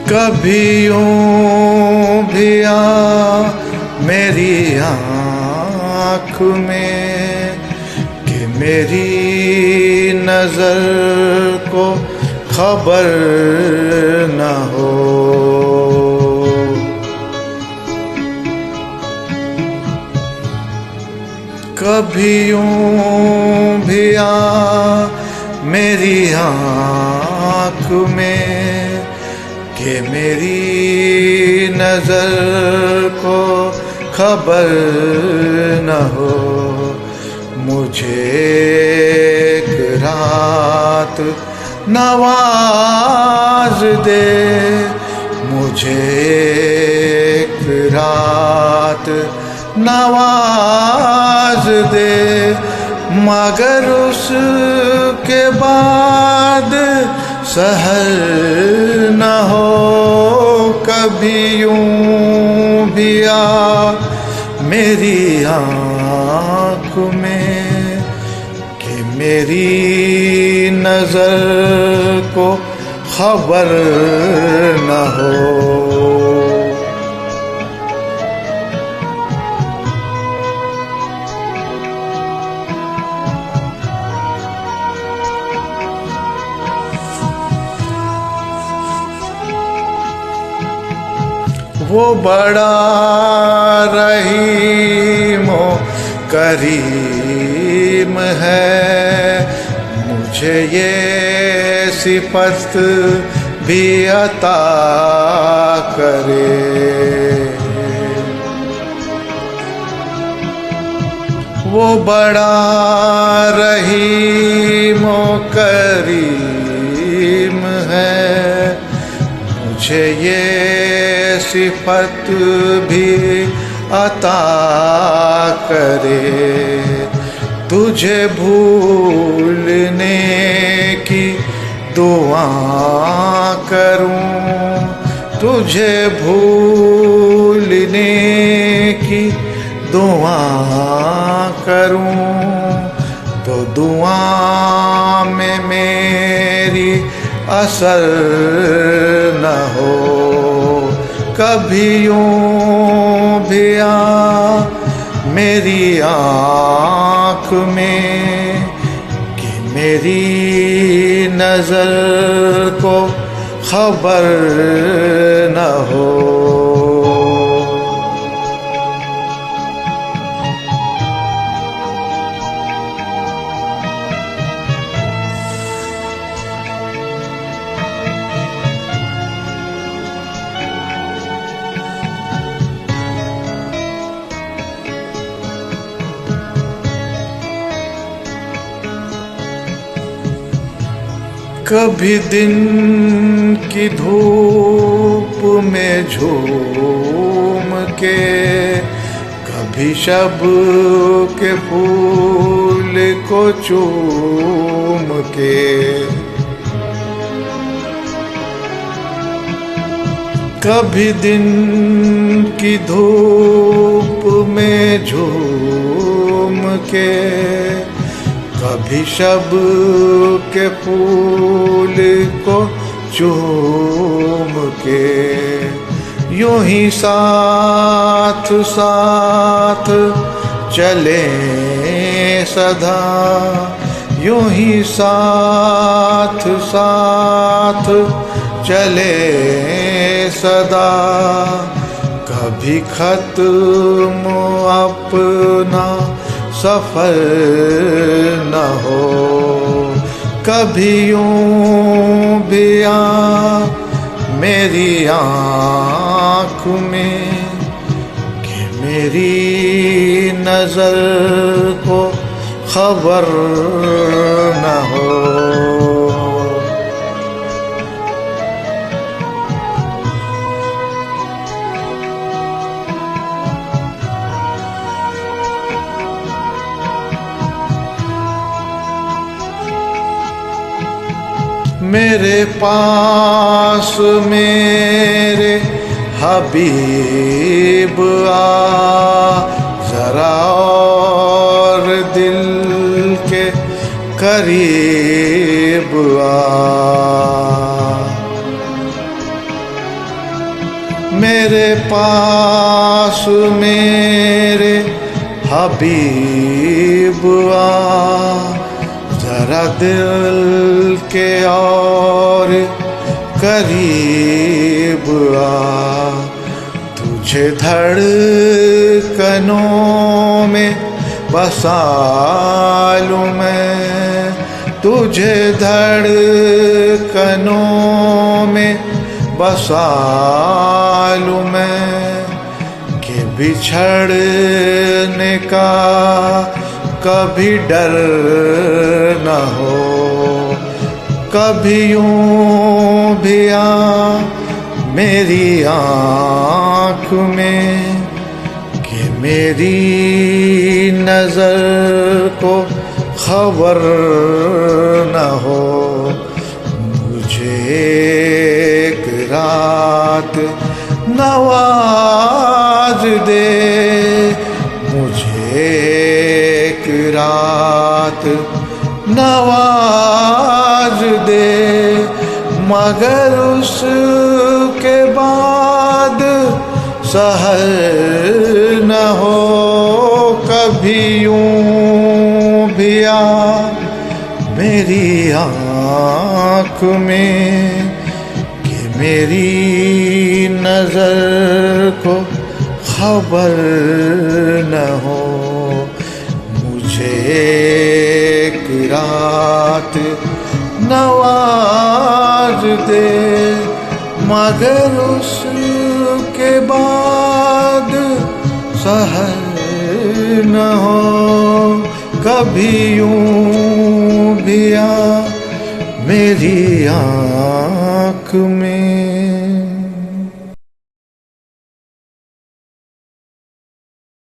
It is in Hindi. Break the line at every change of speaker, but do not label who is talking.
कभी यूं भी आ मेरी आँख में कि मेरी नजर को खबर न हो। कभी यूं भी आ मेरी आँख में कि मेरी नजर को खबर न हो। मुझे एक रात नवाज दे, मुझे एक रात नवाज दे, मगर उसके बाद सहर न हो। कभी यूं भी आ मेरी आँख में कि मेरी नजर को खबर न हो। वो बड़ा रहीम करीम है, मुझे ये सिफत भी अता करे। वो बड़ा रहीम करीम है, मुझे ये सिफत भी अता करे। तुझे भूलने की दुआ करूं, तुझे भूलने की दुआ करूं, तो दुआ में मेरी असर न हो। कभी यूं भी आ मेरी आँख में कि मेरी नजर को खबर न हो। कभी दिन की धूप में झूम के, कभी शब के फूल को चूम के, कभी दिन की धूप में झूम के, कभी शब के फूल को चूम के, यूं ही साथ साथ चले सदा, यूं ही साथ साथ चले सदा। कभी खत्म अपना सफर न हो। कभी यूं भी आ मेरी आँख में कि मेरी नजर को खबर न हो। मेरे पास मेरे हबीब आ, जरा और दिल के करीब। करीब आ। पास मेरे हबीब आ, जरा दिल के और करीब आ, तुझे धड़कनों में बसा लूं मैं, तुझे धड़कनों में बसा लूं मैं, कि बिछड़ने का कभी डर न हो, कभी यूं भी आ मेरी आँख में, कि मेरी नजर को खबर न हो, मुझे एक रात नवाज दे, मुझे एक रात नवाज दे, मगर उसके बाद सहर न हो कभी यूं भी आ मेरी आँख में, कि मेरी नजर को खबर न हो, मुझे एक रात नवाज दे, मगर उसके बाद सहर न हो कभी यूं भी आ मेरी आँख में।